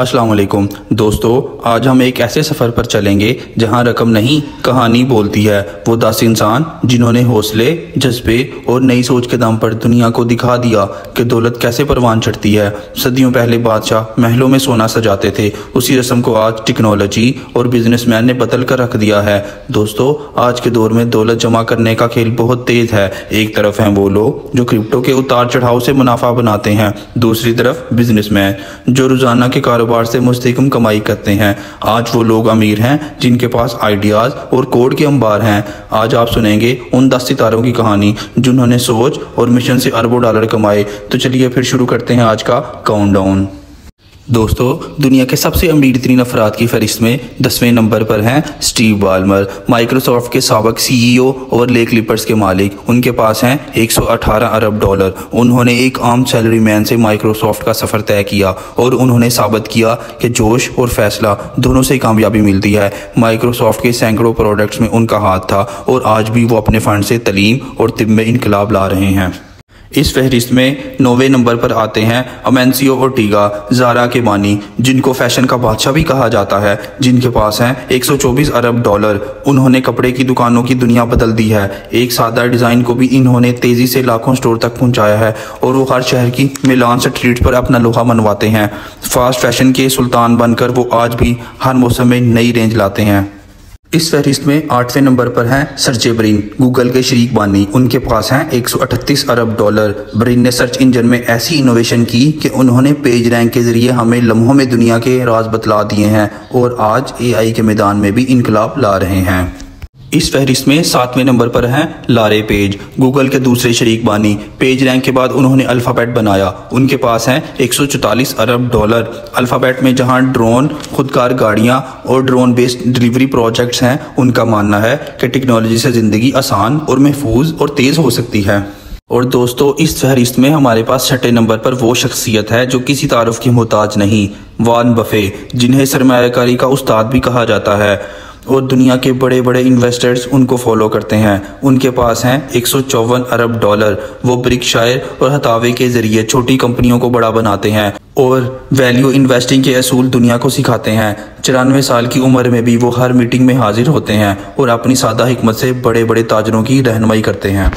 अस्सलाम वालेकुम दोस्तों, आज हम एक ऐसे सफ़र पर चलेंगे जहां रकम नहीं कहानी बोलती है। वो 10 इंसान जिन्होंने हौसले, जज्बे और नई सोच के दम पर दुनिया को दिखा दिया कि दौलत कैसे परवान चढ़ती है। सदियों पहले बादशाह महलों में सोना सजाते थे, उसी रस्म को आज टेक्नोलॉजी और बिजनेसमैन ने बदल कर रख दिया है। दोस्तों, आज के दौर में दौलत जमा करने का खेल बहुत तेज है। एक तरफ हैं वो लोग जो क्रिप्टो के उतार चढ़ाव से मुनाफा बनाते हैं, दूसरी तरफ बिजनेसमैन जो रोजाना के कारोबार से मुस्तकिम कमाई करते हैं। आज वो लोग अमीर हैं जिनके पास आइडियाज और कोड के अंबार हैं। आज आप सुनेंगे उन 10 सितारों की कहानी जिन्होंने सोच और मिशन से अरबों डॉलर कमाए। तो चलिए फिर शुरू करते हैं आज का काउंटडाउन। दोस्तों, दुनिया के सबसे अमीर तरीन अफराद की फहरिस्त में 10वें नंबर पर हैं स्टीव बाल्मर, माइक्रोसॉफ्ट के साबिक CEO और ले क्लिपर्स के मालिक। उनके पास हैं 118 अरब डॉलर। उन्होंने एक आम सैलरी मैन से माइक्रोसॉफ्ट का सफ़र तय किया और उन्होंने साबित किया कि जोश और फैसला दोनों से कामयाबी मिलती है। माइक्रोसॉफ्ट के सैकड़ों प्रोडक्ट्स में उनका हाथ था और आज भी वो अपने फंड से तलीम और तिब में इनकलाब ला रहे हैं। इस फहरिस्त में 9वें नंबर पर आते हैं अमेंसियो ओर्टेगा, ज़ारा के बानी, जिनको फैशन का बादशाह भी कहा जाता है, जिनके पास हैं 124 अरब डॉलर। उन्होंने कपड़े की दुकानों की दुनिया बदल दी है। एक सादा डिज़ाइन को भी इन्होंने तेज़ी से लाखों स्टोर तक पहुंचाया है और वो हर शहर की मिलान स्ट्रीट पर अपना लोहा मनवाते हैं। फास्ट फैशन के सुल्तान बनकर वो आज भी हर मौसम में नई रेंज लाते हैं। इस फहरिस्त में 8वें नंबर पर हैं सर्जे ब्रिन, गूगल के शरीक बानी। उनके पास हैं 138 अरब डॉलर। ब्रिन ने सर्च इंजन में ऐसी इनोवेशन की कि उन्होंने पेज रैंक के जरिए हमें लम्हों में दुनिया के राज बतला दिए हैं और आज AI के मैदान में भी इनकलाब ला रहे हैं। इस फहरिस्त में 7वें नंबर पर हैं लारे पेज, गूगल के दूसरे शरीक बानी। पेज रैंक के बाद उन्होंने अल्फ़ाबेट बनाया। उनके पास हैं 144 अरब डॉलर। अल्फ़ाबेट में जहां ड्रोन, खुदकार गाड़ियां और ड्रोन बेस्ड डिलीवरी प्रोजेक्ट्स हैं, उनका मानना है कि टेक्नोलॉजी से ज़िंदगी आसान और महफूज और तेज़ हो सकती है। और दोस्तों, इस फहरिस्त में हमारे पास 6ठे नंबर पर वो शख्सियत है जो किसी तारुफ की मोहताज नहीं, वॉरेन बफे, जिन्हें सरमायाकारी का उस्ताद भी कहा जाता है और दुनिया के बड़े बड़े इन्वेस्टर्स उनको फॉलो करते हैं। उनके पास हैं 154 अरब डॉलर। वो ब्रिकशायर और हतावे के जरिए छोटी कंपनियों को बड़ा बनाते हैं और वैल्यू इन्वेस्टिंग के असूल दुनिया को सिखाते हैं। 94 साल की उम्र में भी वो हर मीटिंग में हाजिर होते हैं और अपनी सादा हिकमत से बड़े बड़े ताजरों की रहनुमाई करते हैं।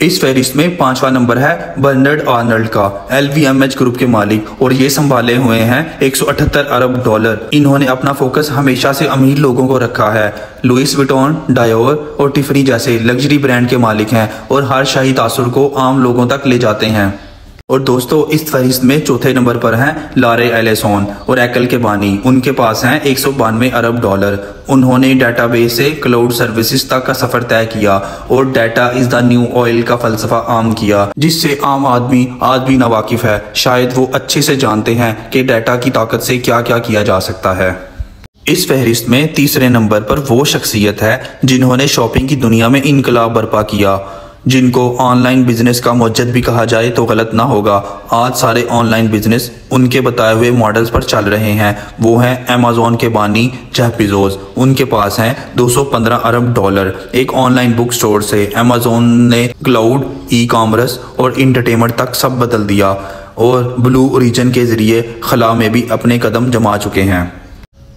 इस फहरिस्त में 5वां नंबर है बर्नार्ड आर्नल्ड का, LVMH ग्रुप के मालिक, और ये संभाले हुए हैं 178 अरब डॉलर। इन्होंने अपना फोकस हमेशा से अमीर लोगों को रखा है। लुइस विटॉन, डायोर और टिफनी जैसे लग्जरी ब्रांड के मालिक हैं और हर शाही तासुर को आम लोगों तक ले जाते हैं। और दोस्तों, इस फहरिस्त में 4थे नंबर पर हैं लारे एलिसन और एप्पल के बानी। उनके पास हैं 192 अरब डॉलर। उन्होंने डेटाबेस से क्लाउड सर्विसेज तक का सफर तय किया और data is the new oil का फलसफा आम किया, जिससे आम आदमी आज भी नावाकिफ है। शायद वो अच्छे से जानते हैं कि डाटा की ताकत से क्या क्या किया जा सकता है। इस फहरिस्त में 3रे नंबर पर वो शख्सियत है जिन्होंने शॉपिंग की दुनिया में इनकलाब बर्पा किया, जिनको ऑनलाइन बिजनेस का मुअज्जद भी कहा जाए तो गलत ना होगा। आज सारे ऑनलाइन बिजनेस उनके बताए हुए मॉडल्स पर चल रहे हैं। वो हैं अमेज़न के बानी जेफ बेज़ोस। उनके पास हैं 215 अरब डॉलर। एक ऑनलाइन बुक स्टोर से अमेज़न ने क्लाउड, ई-कॉमर्स और इंटरटेनमेंट तक सब बदल दिया और ब्लू ओरिजिन के जरिए खला में भी अपने कदम जमा चुके हैं।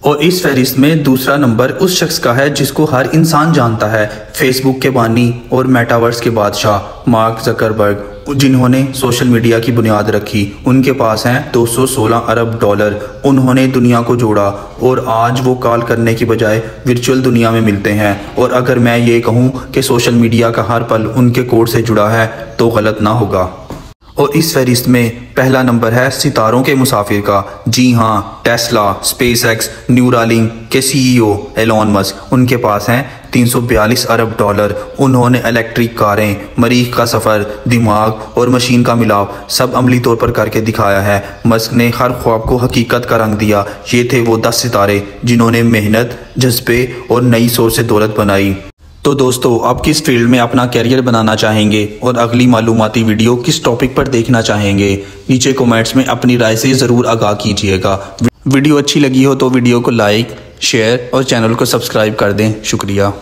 और इस फहरिस्त में 2रा नंबर उस शख्स का है जिसको हर इंसान जानता है, फेसबुक के बानी और मेटावर्स के बादशाह मार्क जकरबर्ग, जिन्होंने सोशल मीडिया की बुनियाद रखी। उनके पास हैं 216 अरब डॉलर। उन्होंने दुनिया को जोड़ा और आज वो कॉल करने की बजाय वर्चुअल दुनिया में मिलते हैं। और अगर मैं ये कहूँ कि सोशल मीडिया का हर पल उनके कोड से जुड़ा है तो गलत ना होगा। और इस फहरिस्त में पहला नंबर है सितारों के मुसाफिर का। जी हाँ, टेस्ला, स्पेसएक्स, न्यूरालिंक के CEO एलोन मस्क। उनके पास हैं 342 अरब डॉलर। उन्होंने इलेक्ट्रिक कारें, मरीख का सफ़र, दिमाग और मशीन का मिलाप सब अमली तौर पर करके दिखाया है। मस्क ने हर ख्वाब को हकीकत का रंग दिया। ये थे वो 10 सितारे जिन्होंने मेहनत, जज्बे और नई सोच से दौलत बनाई। तो दोस्तों, आप किस फील्ड में अपना कैरियर बनाना चाहेंगे और अगली मालूमाती वीडियो किस टॉपिक पर देखना चाहेंगे, नीचे कमेंट्स में अपनी राय से ज़रूर आगाह कीजिएगा। वीडियो अच्छी लगी हो तो वीडियो को लाइक, शेयर और चैनल को सब्सक्राइब कर दें। शुक्रिया।